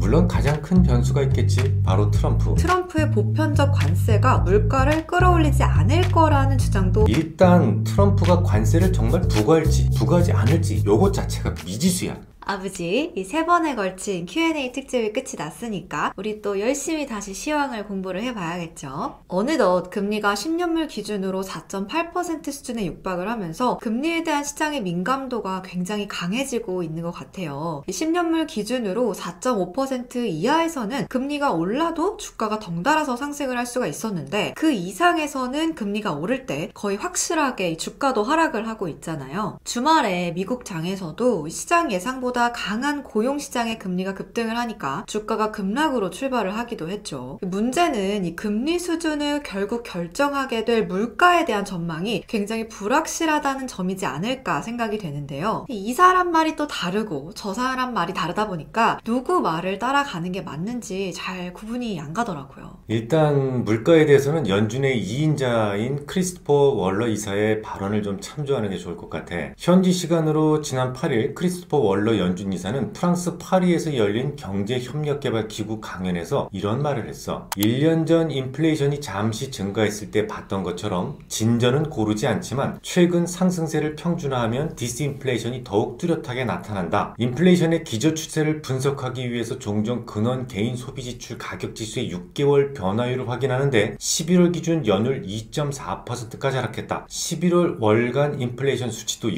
물론 가장 큰 변수가 있겠지. 바로 트럼프. 트럼프의 보편적 관세가 물가를 끌어올리지 않을 거라는 주장도 일단 트럼프가 관세를 정말 부과할지 부과하지 않을지 요것 자체가 미지수야. 아버지, 이 3번에 걸친 Q&A 특집이 끝이 났으니까 우리 또 열심히 다시 시황을 공부를 해봐야겠죠. 어느덧 금리가 10년물 기준으로 4.8% 수준에 육박을 하면서 금리에 대한 시장의 민감도가 굉장히 강해지고 있는 것 같아요. 10년물 기준으로 4.5% 이하에서는 금리가 올라도 주가가 덩달아서 상승을 할 수가 있었는데 그 이상에서는 금리가 오를 때 거의 확실하게 주가도 하락을 하고 있잖아요. 주말에 미국 장에서도 시장 예상보다 강한 고용시장의 금리가 급등을 하니까 주가가 급락으로 출발을 하기도 했죠. 문제는 이 금리 수준을 결국 결정하게 될 물가에 대한 전망이 굉장히 불확실하다는 점이지 않을까 생각이 되는데요. 이 사람 말이 또 다르고 저 사람 말이 다르다 보니까 누구 말을 따라가는 게 맞는지 잘 구분이 안 가더라고요. 일단 물가에 대해서는 연준의 2인자인 크리스토퍼 월러 이사의 발언을 좀 참조하는 게 좋을 것 같아. 현지 시간으로 지난 8일 크리스토퍼 월러 연준 이사는 프랑스 파리에서 열린 경제협력개발기구 강연에서 이런 말을 했어. 1년 전 인플레이션이 잠시 증가했을 때 봤던 것처럼 진전은 고르지 않지만 최근 상승세를 평준화하면 디스인플레이션이 더욱 뚜렷하게 나타난다. 인플레이션의 기저 추세를 분석하기 위해서 종종 근원 개인 소비지출 가격지수의 6개월 변화율을 확인하는데 11월 기준 연율 2.4%까지 하락했다. 11월 월간 인플레이션 수치도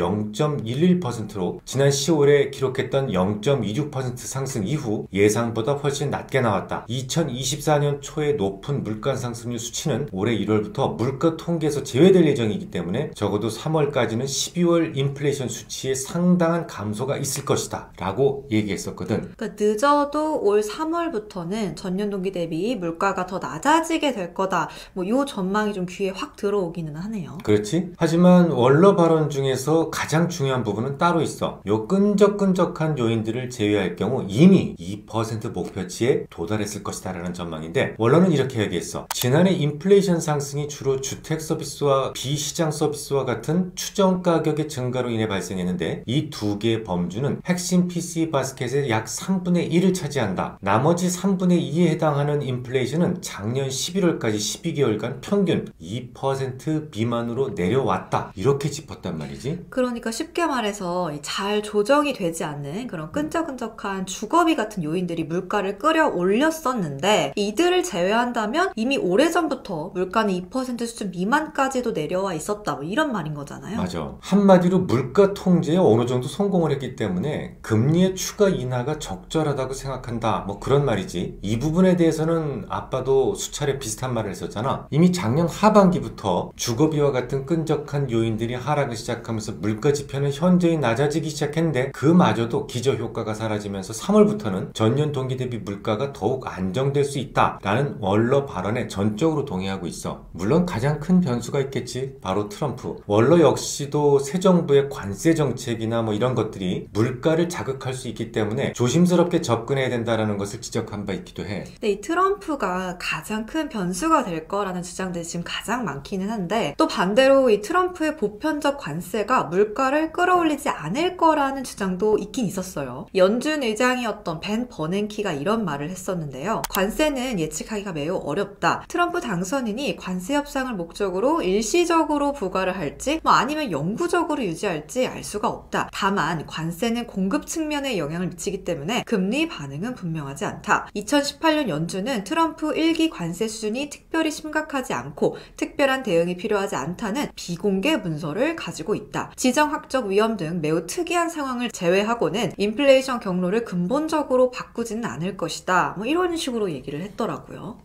0.11%로 지난 10월에 기록했던 0.26% 상승 이후 예상보다 훨씬 낮게 나왔다. 2024년 초의 높은 물가 상승률 수치는 올해 1월부터 물가 통계에서 제외될 예정이기 때문에 적어도 3월까지는 12월 인플레이션 수치에 상당한 감소가 있을 것이다 라고 얘기했었거든. 그러니까 늦어도 올 3월부터는 전년 동기 대비 물가가 더 낮아지게 될 거다. 뭐 요 전망이 좀 귀에 확 들어오기는 하네요. 그렇지? 하지만 월러 발언 중에서 가장 중요한 부분은 따로 있어. 요 끈적끈적한 요인들을 제외할 경우 이미 2% 목표치에 도달했을 것이다 라는 전망인데 월러는 이렇게 얘기했어. 지난해 인플레이션 상승이 주로 주택 서비스와 비시장 서비스와 같은 추정 가격의 증가로 인해 발생했는데 이 두 개의 범주는 핵심 PC 바스켓의 약 3분의 1을 차지한다. 나머지 3분의 2에 해당하는 인플레이션은 작년 11월까지 12개월간 평균 2% 미만으로 내려왔다. 이렇게 짚었단 말이지. 그러니까 쉽게 말해서 잘 조정이 되지 않는 그런 끈적끈적한 주거비 같은 요인들이 물가를 끌어올렸었는데 이들을 제외한다면 이미 오래전부터 물가는 2% 수준 미만까지도 내려와 있었다. 뭐 이런 말인 거잖아요. 맞아. 한마디로 물가 통제에 어느 정도 성공을 했기 때문에 금리의 추가 인하가 적절하다고 생각한다. 뭐 그런 말이지. 이 부분에 대해서는 아빠도 수차례 비슷한 말을 했었잖아. 이미 작년 하반기부터 주거비와 같은 끈적한 요인들이 하락을 시작하면서 물가 지표는 현저히 낮아지기 시작했는데 그마저도 기저효과가 사라지면서 3월부터는 전년 동기 대비 물가가 더욱 안정될 수 있다라는 월러 발언에 전적으로 동의하고 있어. 물론 가장 큰 변수가 있겠지. 바로 트럼프. 월러 역시도 새 정부의 관세 정책이나 뭐 이런 것들이 물가를 자극할 수 있기 때문에 조심스럽게 접근해야 된다는 것을 지적한 바 있기도 해. 근데 이 트럼프가 가장 큰 변수가 될 거라는 주장들이 지금 가장 많기는 한데 또 반대로 이 트럼프의 보편적 관세가 물가를 끌어올리지 않을 거라는 주장도 있긴 있었어요. 연준 의장이었던 벤 버냉키가 이런 말을 했었는데요. 관세는 예측하기가 매우 어렵다. 트럼프 당선인이 관세 협상을 목적으로 일시적으로 부과를 할지 아니면 영구적으로 유지할지 알 수가 없다. 다만 관세는 공급 측면에 영향을 미치기 때문에 금리 반응은 분명하지 않다. 2018년 연준은 트럼프 1기 관세 수준이 특별히 심각하지 않고 특별한 대응이 필요하지 않다는 비공개 문서를 가지고 있다. 지정학적 위험 등 매우 특이한 상황을 제외하고는 인플레이션 경로를 근본적으로 바꾸지는 않을 것이다. 뭐 이런 식으로 얘기를 했더라고요.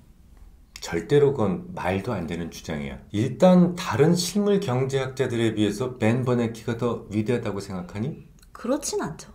절대로 그건 말도 안 되는 주장이야. 일단 다른 실물 경제학자들에 비해서 벤 버냉키가 더 위대하다고 생각하니? 그렇진 않죠.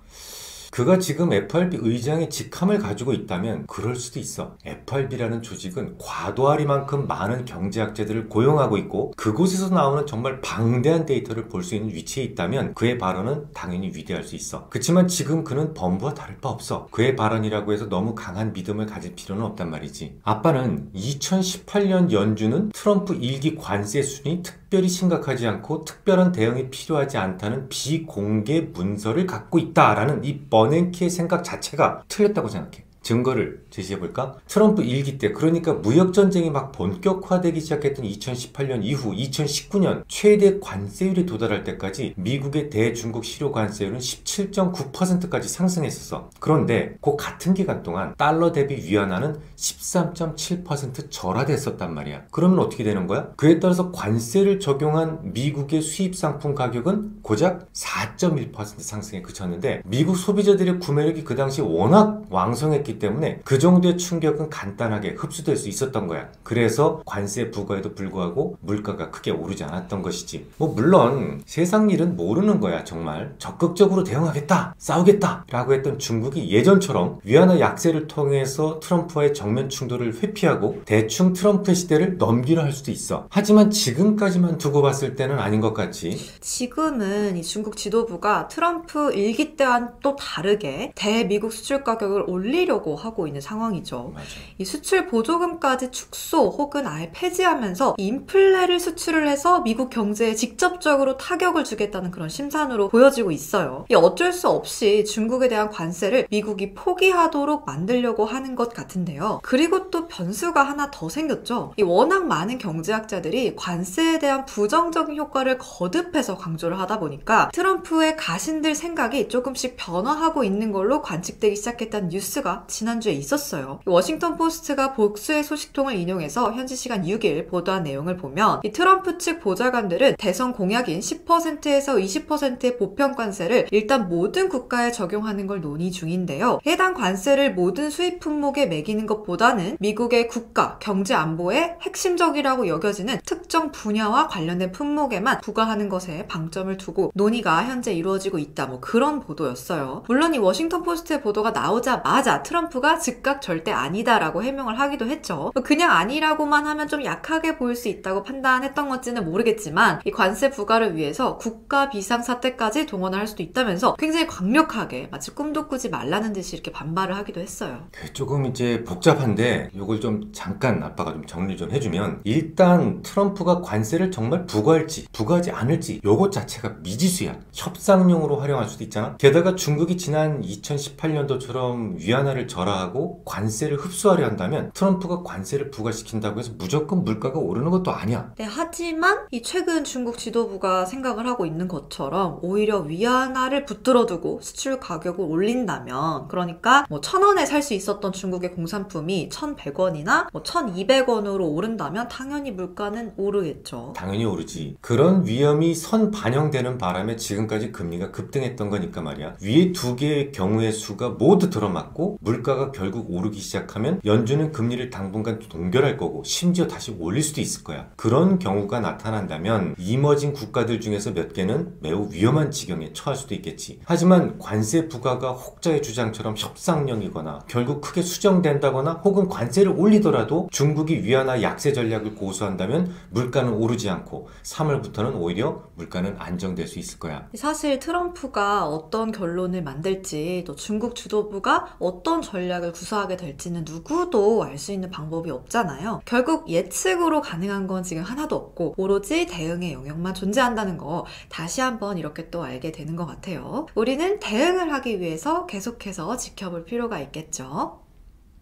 그가 지금 FRB 의장의 직함을 가지고 있다면 그럴 수도 있어. FRB라는 조직은 과도하리만큼 많은 경제학자들을 고용하고 있고 그곳에서 나오는 정말 방대한 데이터를 볼 수 있는 위치에 있다면 그의 발언은 당연히 위대할 수 있어. 그렇지만 지금 그는 범부와 다를 바 없어. 그의 발언이라고 해서 너무 강한 믿음을 가질 필요는 없단 말이지. 아빠는 2018년 연준은 트럼프 1기 관세 수준이 특별히 심각하지 않고 특별한 대응이 필요하지 않다는 비공개 문서를 갖고 있다라는 이 버냉키의 생각 자체가 틀렸다고 생각해. 증거를 제시해볼까? 트럼프 1기 때, 그러니까 무역전쟁이 막 본격화되기 시작했던 2018년 이후 2019년 최대 관세율이 도달할 때까지 미국의 대중국 실효 관세율은 17.9%까지 상승했었어. 그런데 그 같은 기간 동안 달러 대비 위안화는 13.7% 절하됐었단 말이야. 그러면 어떻게 되는 거야? 그에 따라서 관세를 적용한 미국의 수입 상품 가격은 고작 4.1% 상승에 그쳤는데, 미국 소비자들의 구매력이 그 당시 워낙 왕성했기 때문에 그 정도의 충격은 간단하게 흡수될 수 있었던 거야. 그래서 관세 부과에도 불구하고 물가가 크게 오르지 않았던 것이지. 물론 세상 일은 모르는 거야. 정말 적극적으로 대응하겠다, 싸우겠다 라고 했던 중국이 예전처럼 위안화 약세를 통해서 트럼프와의 정면 충돌을 회피하고 대충 트럼프의 시대를 넘기려 할 수도 있어. 하지만 지금까지만 두고 봤을 때는 아닌 것 같지. 지금은 이 중국 지도부가 트럼프 1기 때와는 또 다르게 대미국 수출 가격을 올리려고 하고 있는 상황이죠. 맞아. 이 수출 보조금까지 축소 혹은 아예 폐지하면서 인플레를 수출을 해서 미국 경제에 직접적으로 타격을 주겠다는 그런 심산으로 보여지고 있어요. 이 어쩔 수 없이 중국에 대한 관세를 미국이 포기하도록 만들려고 하는 것 같은데요. 그리고 또 변수가 하나 더 생겼죠. 이 워낙 많은 경제학자들이 관세에 대한 부정적인 효과를 거듭해서 강조를 하다 보니까 트럼프의 가신들 생각이 조금씩 변화하고 있는 걸로 관측되기 시작했다는 뉴스가 지난주에 있었어요. 워싱턴 포스트가 복수의 소식통을 인용해서 현지 시간 6일 보도한 내용을 보면 이 트럼프 측 보좌관들은 대선 공약인 10%에서 20%의 보편 관세를 일단 모든 국가에 적용하는 걸 논의 중인데요. 해당 관세를 모든 수입 품목에 매기는 것보다는 미국의 국가, 경제 안보에 핵심적이라고 여겨지는 특정 분야와 관련된 품목에만 부과하는 것에 방점을 두고 논의가 현재 이루어지고 있다. 그런 보도였어요. 물론 이 워싱턴 포스트의 보도가 나오자마자 트럼프가 즉각 절대 아니다라고 해명을 하기도 했죠. 그냥 아니라고만 하면 좀 약하게 보일 수 있다고 판단했던 건지는 모르겠지만 이 관세 부과를 위해서 국가 비상사태까지 동원을 할 수도 있다면서 굉장히 강력하게 마치 꿈도 꾸지 말라는 듯이 이렇게 반발을 하기도 했어요. 조금 이제 복잡한데 이걸 좀 잠깐 아빠가 좀 정리 좀 해주면, 일단 트럼프가 관세를 정말 부과할지 부과하지 않을지 요것 자체가 미지수야. 협상용으로 활용할 수도 있잖아. 게다가 중국이 지난 2018년도처럼 위안화를 절하하고 관세를 흡수하려 한다면 트럼프가 관세를 부과시킨다고 해서 무조건 물가가 오르는 것도 아니야. 네, 하지만 이 최근 중국 지도부가 생각을 하고 있는 것처럼 오히려 위안화를 붙들어 두고 수출 가격을 올린다면, 그러니까 1,000원에 살 수 있었던 중국의 공산품이 1,100원이나 1,200원으로 오른다면 당연히 물가는 오르겠죠. 당연히 오르지. 그런 위험이 선 반영되는 바람에 지금까지 금리가 급등했던 거니까 말이야. 위에 두 개의 경우의 수가 모두 들어맞고 물가가 결국 오르기 시작하면 연준은 금리를 당분간 동결할 거고 심지어 다시 올릴 수도 있을 거야. 그런 경우가 나타난다면 이머징 국가들 중에서 몇 개는 매우 위험한 지경에 처할 수도 있겠지. 하지만 관세 부과가 혹자의 주장처럼 협상용이거나 결국 크게 수정된다거나 혹은 관세를 올리더라도 중국이 위안화 약세 전략을 고수한다면 물가는 오르지 않고 3월부터는 오히려 물가는 안정될 수 있을 거야. 사실 트럼프가 어떤 결론을 만들지, 또 중국 지도부가 어떤 전략을 구사하게 될지는 누구도 알 수 있는 방법이 없잖아요. 결국 예측으로 가능한 건 지금 하나도 없고 오로지 대응의 영역만 존재한다는 거 다시 한번 이렇게 또 알게 되는 것 같아요. 우리는 대응을 하기 위해서 계속해서 지켜볼 필요가 있겠죠.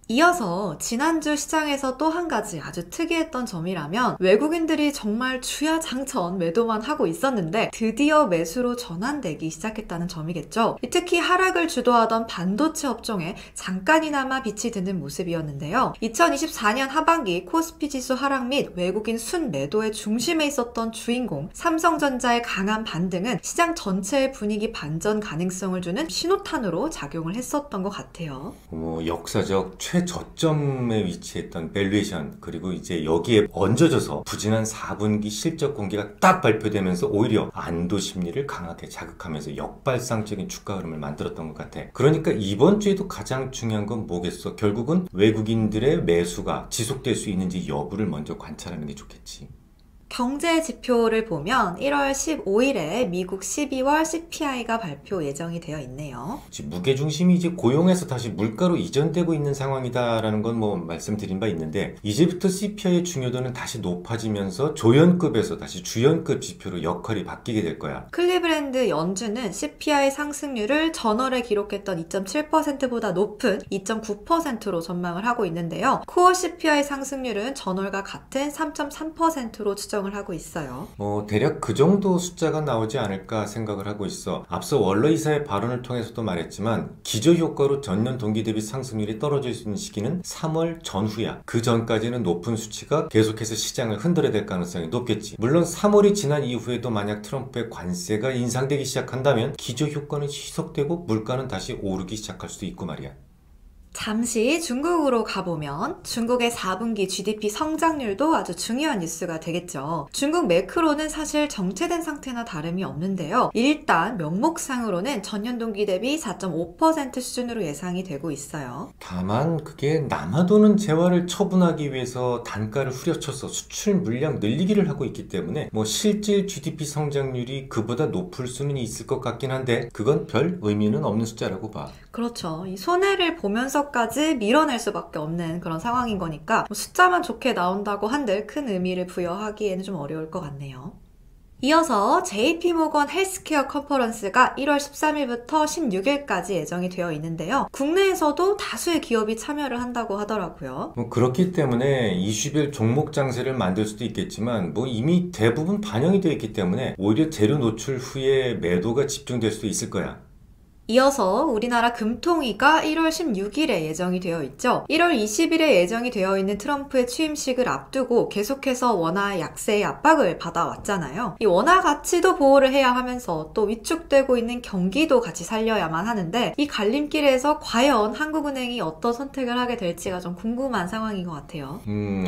이어서 지난주 시장에서 또 한 가지 아주 특이했던 점이라면, 외국인들이 정말 주야장천 매도만 하고 있었는데 드디어 매수로 전환되기 시작했다는 점이겠죠. 특히 하락을 주도하던 반도체 업종에 잠깐이나마 빛이 드는 모습이었는데요. 2024년 하반기 코스피 지수 하락 및 외국인 순매도의 중심에 있었던 주인공 삼성전자의 강한 반등은 시장 전체의 분위기 반전 가능성을 주는 신호탄으로 작용을 했었던 것 같아요. 역사적 최저점에 위치했던 밸류에이션, 그리고 이제 여기에 얹어져서 부진한 4분기 실적 공개가 딱 발표되면서 오히려 안도 심리를 강하게 자극하면서 역발상적인 주가 흐름을 만들었던 것 같아. 그러니까 이번 주에도 가장 중요한 건 뭐겠어? 결국은 외국인들의 매수가 지속될 수 있는지 여부를 먼저 관찰하는 게 좋겠지. 경제 지표를 보면 1월 15일에 미국 12월 CPI가 발표 예정이 되어 있네요. 무게중심이 이제 고용에서 다시 물가로 이전되고 있는 상황이다라는 건 뭐 말씀드린 바 있는데, 이제부터 CPI의 중요도는 다시 높아지면서 조연급에서 다시 주연급 지표로 역할이 바뀌게 될 거야. 클리브랜드 연준은 CPI 상승률을 전월에 기록했던 2.7%보다 높은 2.9%로 전망을 하고 있는데요. 코어 CPI 상승률은 전월과 같은 3.3%로 추정을 하고 있어요. 대략 그 정도 숫자가 나오지 않을까 생각을 하고 있어. 앞서 월러 이사의 발언을 통해서도 말했지만 기저효과로 전년 동기 대비 상승률이 떨어질 수 있는 시기는 3월 전후야. 그 전까지는 높은 수치가 계속해서 시장을 흔들어야 될 가능성이 높겠지. 물론 3월이 지난 이후에도 만약 트럼프의 관세가 인상되기 시작한다면 기저효과는 희석되고 물가는 다시 오르기 시작할 수도 있고 말이야. 잠시 중국으로 가보면 중국의 4분기 GDP 성장률도 아주 중요한 뉴스가 되겠죠. 중국 매크로는 사실 정체된 상태나 다름이 없는데요. 일단 명목상으로는 전년 동기 대비 4.5% 수준으로 예상이 되고 있어요. 다만 그게 남아도는 재화를 처분하기 위해서 단가를 후려쳐서 수출 물량 늘리기를 하고 있기 때문에 실질 GDP 성장률이 그보다 높을 수는 있을 것 같긴 한데 그건 별 의미는 없는 숫자라고 봐. 그렇죠. 이 손해를 보면서까지 밀어낼 수밖에 없는 그런 상황인 거니까 숫자만 좋게 나온다고 한들 큰 의미를 부여하기에는 좀 어려울 것 같네요. 이어서 JP모건 헬스케어 컨퍼런스가 1월 13일부터 16일까지 예정이 되어 있는데요. 국내에서도 다수의 기업이 참여를 한다고 하더라고요. 그렇기 때문에 이슈별 종목 장세를 만들 수도 있겠지만 이미 대부분 반영이 되어 있기 때문에 오히려 재료 노출 후에 매도가 집중될 수도 있을 거야. 이어서 우리나라 금통위가 1월 16일에 예정이 되어 있죠. 1월 20일에 예정이 되어 있는 트럼프의 취임식을 앞두고 계속해서 원화 약세의 압박을 받아왔잖아요. 이 원화 가치도 보호를 해야 하면서 또 위축되고 있는 경기도 같이 살려야만 하는데 이 갈림길에서 과연 한국은행이 어떤 선택을 하게 될지가 좀 궁금한 상황인 것 같아요.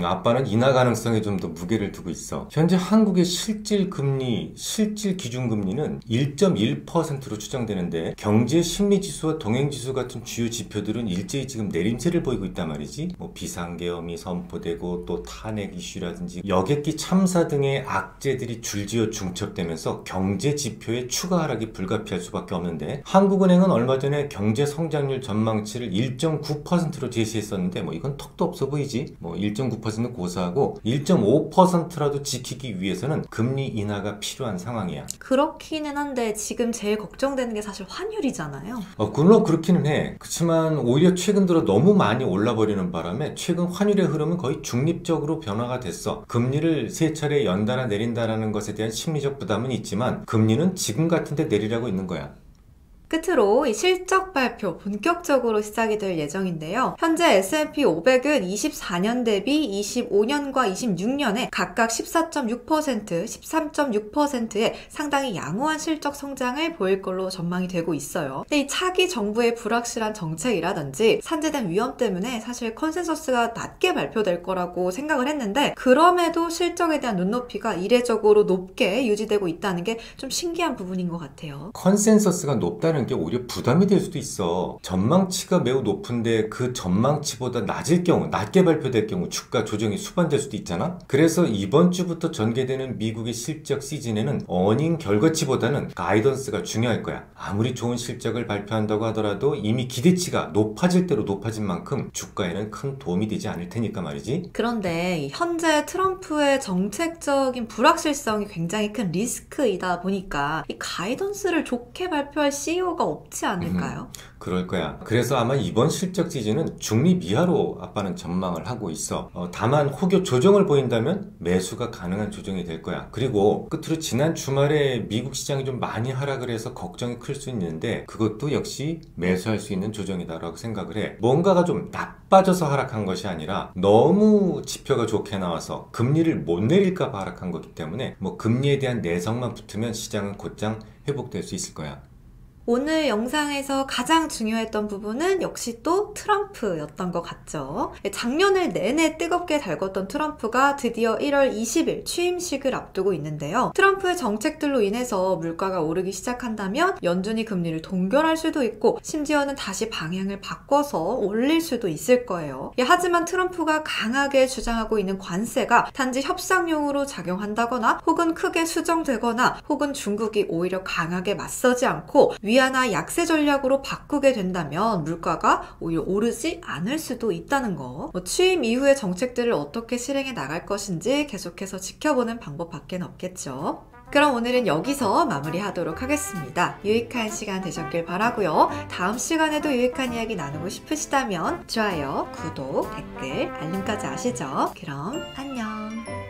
아빠는 인하 가능성에 좀 더 무게를 두고 있어. 현재 한국의 실질 금리, 실질 기준금리는 1.1%로 추정되는데 경제 심리지수와 동행지수 같은 주요 지표들은 일제히 지금 내림세를 보이고 있단 말이지. 비상계엄이 선포되고 또 탄핵 이슈라든지 여객기 참사 등의 악재들이 줄지어 중첩되면서 경제 지표의 추가 하락이 불가피할 수밖에 없는데 한국은행은 얼마 전에 경제 성장률 전망치를 1.9%로 제시했었는데 이건 턱도 없어 보이지. 1.9%는 고사하고 1.5%라도 지키기 위해서는 금리 인하가 필요한 상황이야. 그렇기는 한데 지금 제일 걱정되는 게 사실 환율이잖아요. 물론 그렇기는 해. 그렇지만 오히려 최근 들어 너무 많이 올라버리는 바람에 최근 환율의 흐름은 거의 중립적으로 변화가 됐어. 금리를 세 차례 연달아 내린다는 것에 대한 심리적 부담은 있지만 금리는 지금 같은 데 내리라고 있는 거야. 끝으로 이 실적 발표 본격적으로 시작이 될 예정인데요. 현재 S&P 500은 24년 대비 25년과 26년에 각각 14.6%, 13.6%의 상당히 양호한 실적 성장을 보일 걸로 전망이 되고 있어요. 근데 이 차기 정부의 불확실한 정책이라든지 산재된 위험 때문에 사실 컨센서스가 낮게 발표될 거라고 생각을 했는데 그럼에도 실적에 대한 눈높이가 이례적으로 높게 유지되고 있다는 게 좀 신기한 부분인 것 같아요. 컨센서스가 높다는 게 오히려 부담이 될 수도 있어. 전망치가 매우 높은데 그 전망치보다 낮게 발표될 경우 주가 조정이 수반될 수도 있잖아. 그래서 이번 주부터 전개되는 미국의 실적 시즌에는 어닝 결과치보다는 가이던스가 중요할 거야. 아무리 좋은 실적을 발표한다고 하더라도 이미 기대치가 높아질 대로 높아진 만큼 주가에는 큰 도움이 되지 않을 테니까 말이지. 그런데 현재 트럼프의 정책적인 불확실성이 굉장히 큰 리스크이다 보니까 이 가이던스를 좋게 발표할 CEO가 없지 않을까요? 그럴 거야. 그래서 아마 이번 실적 시즌은 중립 이하로 아빠는 전망을 하고 있어. 다만 혹여 조정을 보인다면 매수가 가능한 조정이 될 거야. 그리고 끝으로 지난 주말에 미국 시장이 좀 많이 하락을 해서 걱정이 클 수 있는데 그것도 역시 매수할 수 있는 조정이다라고 생각을 해. 뭔가가 좀 나빠져서 하락한 것이 아니라 너무 지표가 좋게 나와서 금리를 못 내릴까 봐 하락한 거기 때문에 금리에 대한 내성만 붙으면 시장은 곧장 회복될 수 있을 거야. 오늘 영상에서 가장 중요했던 부분은 역시 또 트럼프였던 것 같죠. 작년을 내내 뜨겁게 달궜던 트럼프가 드디어 1월 20일 취임식을 앞두고 있는데요. 트럼프의 정책들로 인해서 물가가 오르기 시작한다면 연준이 금리를 동결할 수도 있고 심지어는 다시 방향을 바꿔서 올릴 수도 있을 거예요. 하지만 트럼프가 강하게 주장하고 있는 관세가 단지 협상용으로 작용한다거나 혹은 크게 수정되거나 혹은 중국이 오히려 강하게 맞서지 않고 위안화 약세 전략으로 바꾸게 된다면 물가가 오히려 오르지 않을 수도 있다는 거. 취임 이후의 정책들을 어떻게 실행해 나갈 것인지 계속해서 지켜보는 방법밖에 없겠죠. 그럼 오늘은 여기서 마무리하도록 하겠습니다. 유익한 시간 되셨길 바라고요. 다음 시간에도 유익한 이야기 나누고 싶으시다면 좋아요, 구독, 댓글, 알림까지 아시죠? 그럼 안녕.